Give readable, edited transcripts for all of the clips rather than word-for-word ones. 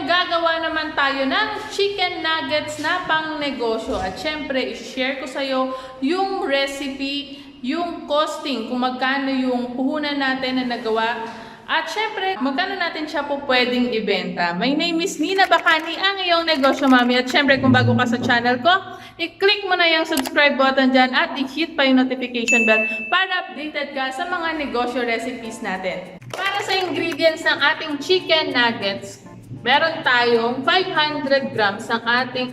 gagawa naman tayo ng chicken nuggets na pang negosyo. At syempre, i-share ko sa iyo yung recipe, yung costing, kung magkano yung puhunan natin na nagawa. At syempre, magkano natin siya po pwedeng ibenta. My name is Nina Bacani, ang iyong negosyo mami. At syempre, kung bago ka sa channel ko, i-click mo na yung subscribe button dyan at i-hit pa yung notification bell para updated ka sa mga negosyo recipes natin. Para sa ingredients ng ating chicken nuggets, meron tayong 500 grams ng ating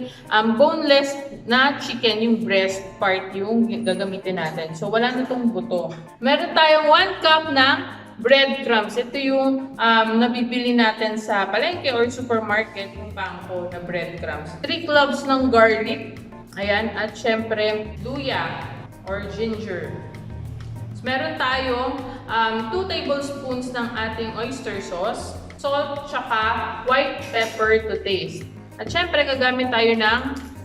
boneless na chicken, yung breast part yung gagamitin natin. So, wala na itong buto. Meron tayong 1 cup ng bread crumbs. Ito yung nabibili natin sa palengke or supermarket, yung bangko na bread crumbs. 3 cloves ng garlic. Ayan. At syempre, luya or ginger. So, meron tayong 2 tablespoons ng ating oyster sauce, salt, tsaka white pepper to taste. At syempre, gagamit tayo ng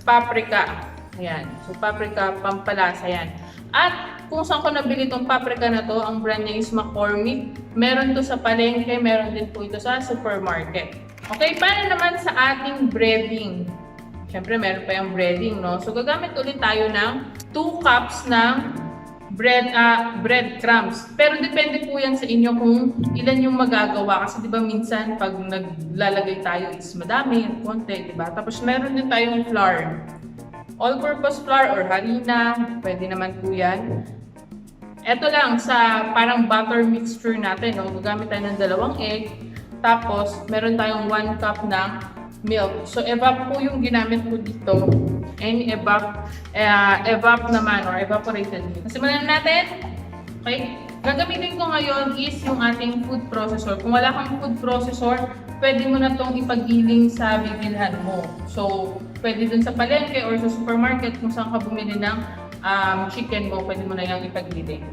paprika. Ayan. So, paprika, pampalasa. Ayan. At kung saan ko nabili itong paprika na to, ang brand niya is McCormick. Meron to sa palengke, meron din po ito sa supermarket. Okay, paano naman sa ating breading? Siyempre, meron pa yung breading, no? So, gagamit ulit tayo ng 2 cups ng bread crumbs. Pero depende po yan sa inyo kung ilan yung magagawa. Kasi di ba minsan pag naglalagay tayo is madami, konti, di ba? Tapos meron din tayong flour. All-purpose flour or harina, pwede naman po yan. Ito lang sa parang butter mixture natin. No? Gagamit tayo ng 2 egg. Tapos, meron tayong 1 cup ng milk. So, evap po yung ginamit ko dito. Any evap naman or evaporated milk. Simulan natin. Okay? Gagamitin ko ngayon is yung ating food processor. Kung wala kang food processor, pwede mo na itong ipagiling sa bibilhan mo. So, pwede dun sa palengke or sa supermarket kung saan ka bumili ng chicken mo, pwede mo na yung ipagiling.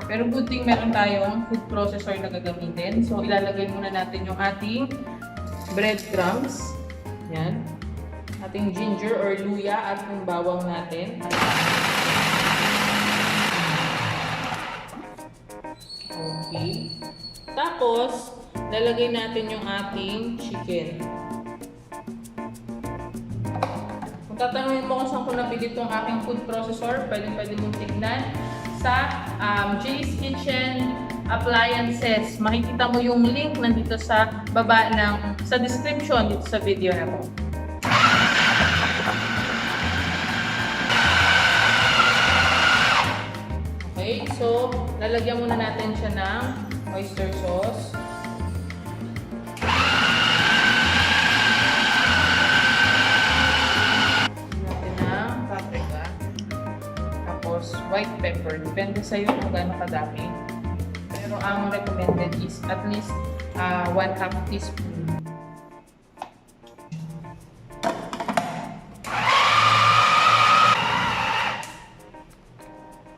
Pero good thing meron tayong food processor na gagamitin. So, ilalagay muna natin yung ating bread crumbs. Yan. Ating ginger or luya at yung bawang natin. Okay. Tapos, lalagay natin yung ating chicken. Kung tatanungin mo kung saan ko nabili itong aking food processor, pwede mong tignan sa Jay's Kitchen Appliances. Makikita mo yung link nandito sa baba sa description dito sa video na to. Okay, so lalagyan muna natin siya ng oyster sauce. Natin ng paprika. Tapos white pepper. Depende sa iyo kung gaano kadami. Pero ang recommended is at least 1/2 teaspoon.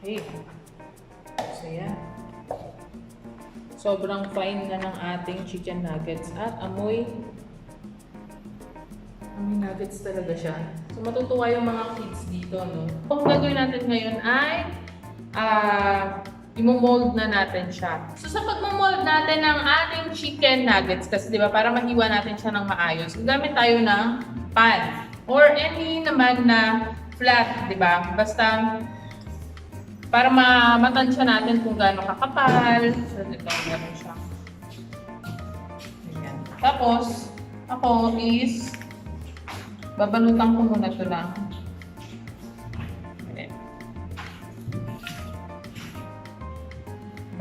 Okay. So yan. Sobrang fine na ng ating chicken nuggets at amoy nuggets talaga siya. So matutuwa yung mga kids dito, no? Ang gagawin natin ngayon ay i-mold na natin siya. So sa pag-mold natin ng ating chicken nuggets, kasi di ba para mahiwa natin siya ng maayos, gagamit tayo ng pan or any naman na flat, di ba? Basta para matansya natin kung gaano kakapal. So, ito, meron siya. Ayan. Tapos, ako is babalutan ko muna ito lang. Ayan.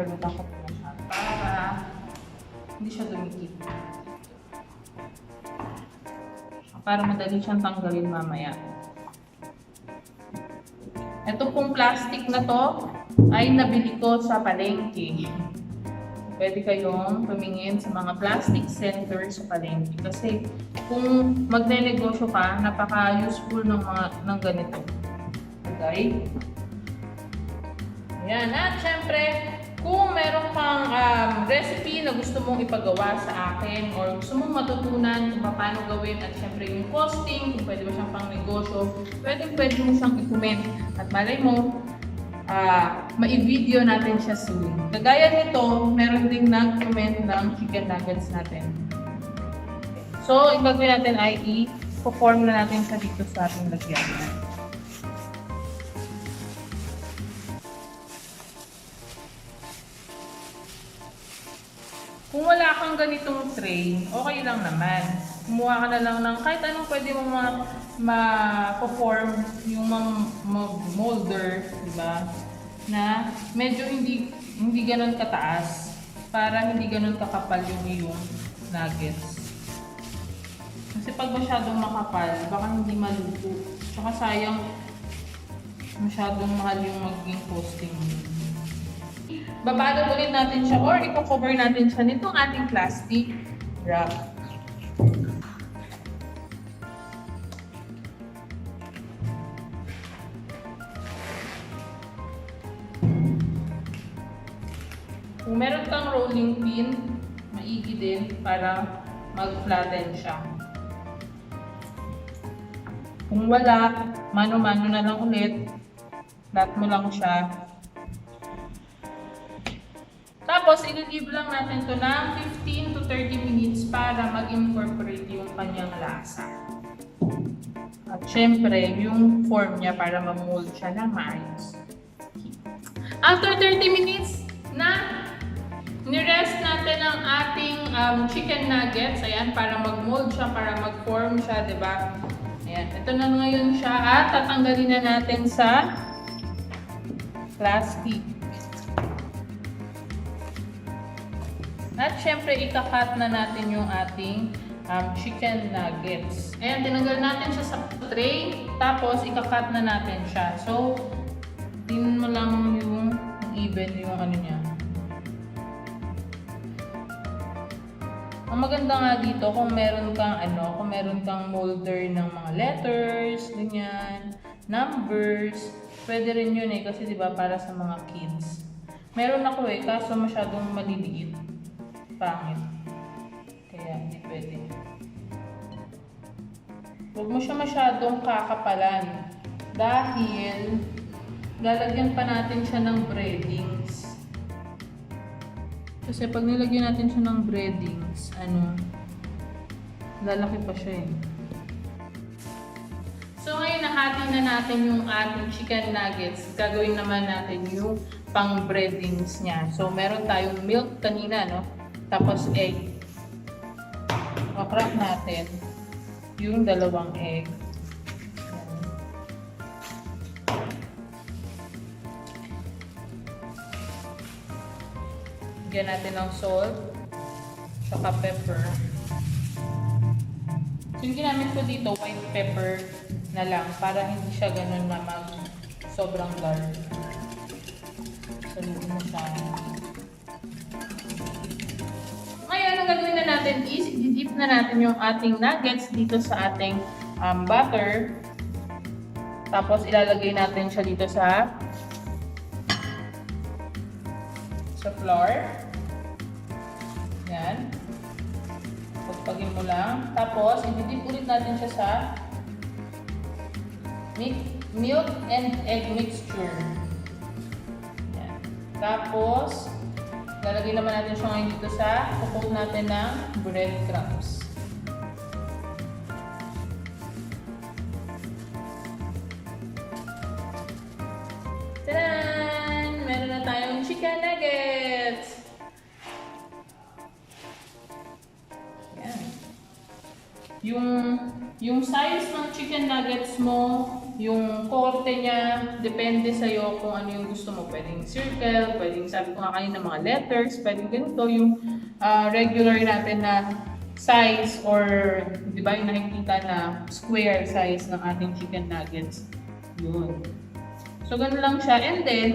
Balutan ko muna siya para hindi siya dumikit. Para madali siyang tanggalin mamaya. Ito pong plastic na to ay nabili ko sa palengke. Pwede kayong tumingin sa mga plastic center sa palengke. Kasi kung magne-negosyo ka, napaka-useful ng ganito. Okay? Ayan. At syempre, kung meron kang recipe na gusto mong ipagawa sa akin or gusto mong matutunan kung paano gawin at syempre yung costing, kung pwede ba siyang pang negosyo, pwede mo siyang i-comment at malay mo, ma-video natin siya soon. Kagaya nito, meron ding nag-comment ng chicken nuggets natin. So, yung gagawin natin ay i-form na natin siya dito sa ating lagyan. Kung wala kang ganitong tray, okay lang naman. Kumuha ka na lang ng kahit anong pwede mo ma-form yung molder, di ba? Na medyo hindi ganoon kataas para hindi ganoon kakapal yung iyong nuggets. Kasi pag masyadong makapal, baka hindi maluto. Tsaka sayang masyadong mahal yung magiging costing. Babalot ulit natin siya or i-cover natin siya nitong ating plastic wrap. Kung meron kang rolling pin, maigi din para mag-flatten siya. Kung wala, mano-mano na lang ulit. Flat mo lang siya. Tapos, i-leave lang natin ito ng 15 to 30 minutes para mag-incorporate yung kanyang lasa. At syempre, yung form niya para ma-mold siya ng maayos. After 30 minutes na nirest natin ang ating chicken nuggets, ayan, para mag-mold siya, para mag-form siya, diba? Ayan, ito na ngayon siya at tatanggalin na natin sa plastic. At syempre, ika-cut na natin yung ating chicken nuggets. Ayan, tinanggal natin siya sa tray, tapos ika-cut na natin siya. So, tingnan mo lang yung even yung ano niya. Ang maganda nga dito, kung meron kang molder ng mga letters, ganyan, numbers, pwede rin yun eh, kasi diba para sa mga kids. Meron ako eh, kaso masyadong maliliit. Pangit. Kaya hindi pwede. Huwag mo siya masyadong kakapalan dahil lalagyan pa natin siya ng breadings. Kasi pag nilagyan natin siya ng breadings, lalaki pa siya eh. So ngayon nahati na natin yung ating chicken nuggets. Gagawin naman natin yung pang breadings niya. So meron tayong milk kanina, no? Tapos egg. Crack natin yung 2 egg. Bigyan natin ng salt, saka pepper. So yung ginamit ko dito, white pepper na lang para hindi siya ganun na sobrang dark. Salutin mo siya. Ngayon, ang gagawin na natin is i-dip na natin yung ating nuggets dito sa ating butter. Tapos ilalagay natin siya dito sa flour. Yan. Pagpagin mo lang. Tapos, i-dip ulit natin siya sa milk and egg mixture. Yan. Tapos, lalagay naman natin siya ngayon dito sa coat natin ng bread crumbs. Tadaan! Meron na tayong chicken nuggets! Yan. Yung size ng chicken nuggets mo, yung korte niya, depende sa'yo kung ano yung gusto mo. Pwedeng circle, pwedeng sabi ko nga kanina mga letters, pwedeng ganito, yung regular natin na size or di ba yung nakikita na square size ng ating chicken nuggets. Yun. So, ganun lang siya. And then,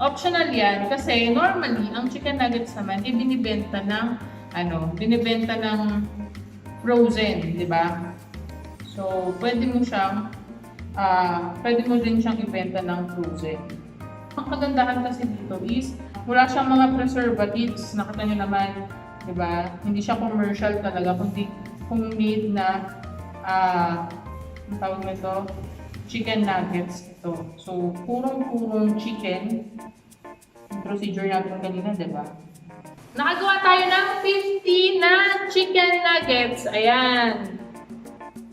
optional yan kasi normally, ang chicken nuggets naman, binibenta ng frozen, di ba? So, pwede mo din siyang ibenta ng frozen. Ang kagandahan kasi dito is, wala siyang mga preservatives. Nakita nyo naman, di ba? Hindi siya commercial talaga, kundi homemade na, ang tawag nito, chicken nuggets ito. So, purong chicken. Yung procedure natin kanina, di ba? Nakagawa tayo ng 50 na chicken nuggets. nuggets. Ayan.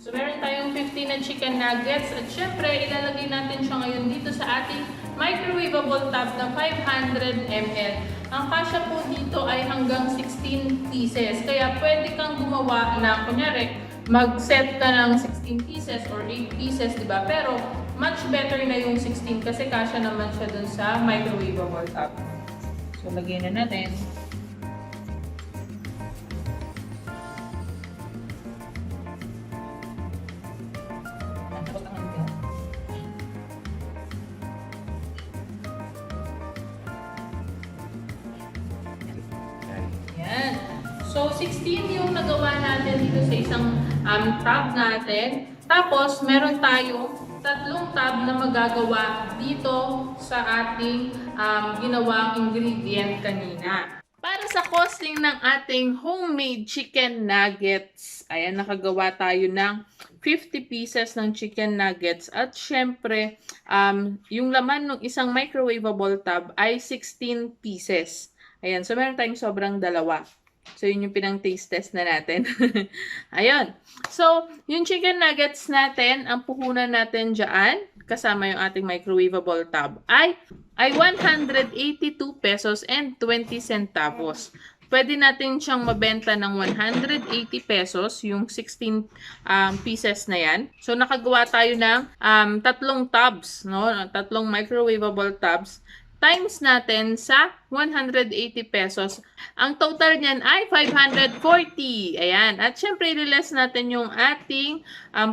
So, meron tayong 15 na chicken nuggets. At syempre, ilalagay natin siya ngayon dito sa ating microwaveable tub na 500 ml. Ang kasya po dito ay hanggang 16 pieces. Kaya pwede kang gumawa na, kunyari, mag-set ka ng 16 pieces or 8 pieces, di ba? Pero, much better na yung 16 kasi kasya naman siya dun sa microwaveable tub. So, lagyan na natin. Yan. So, 16 yung nagawa natin dito sa isang tub natin. Tapos, meron tayong 3 tub na magagawa dito sa ating ginawang ingredient kanina. Para sa costing ng ating homemade chicken nuggets, ayan, nakagawa tayo ng 50 pieces ng chicken nuggets. At syempre, yung laman ng isang microwaveable tub ay 16 pieces. Ayan, so meron tayong sobrang dalawa. So, yun yung pinang-taste test na natin. Ayun. So, yung chicken nuggets natin, ang puhunan natin dyan, kasama yung ating microwaveable tub, ay 182 pesos and 20 centavos. Pwede natin siyang mabenta ng 180 pesos, yung 16 pieces na yan. So, nakagawa tayo ng 3 tubs, no? 3 microwaveable tubs. Times natin sa 180 pesos. Ang total niyan ay 540. Ayan. At syempre, i-less natin yung ating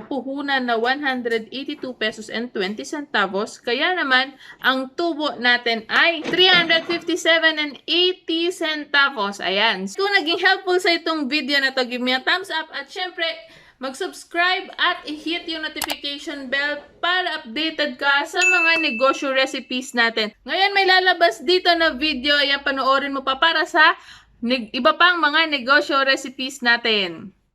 puhunan na 182 pesos and 20 centavos. Kaya naman, ang tubo natin ay 357 and 80 centavos. Ayan. Kung naging helpful sa itong video na to, give me a thumbs up. At syempre, mag-subscribe at i-hit yung notification bell para updated ka sa mga negosyo recipes natin. Ngayon may lalabas dito na video, ayan, panoorin mo pa para sa iba pang mga negosyo recipes natin.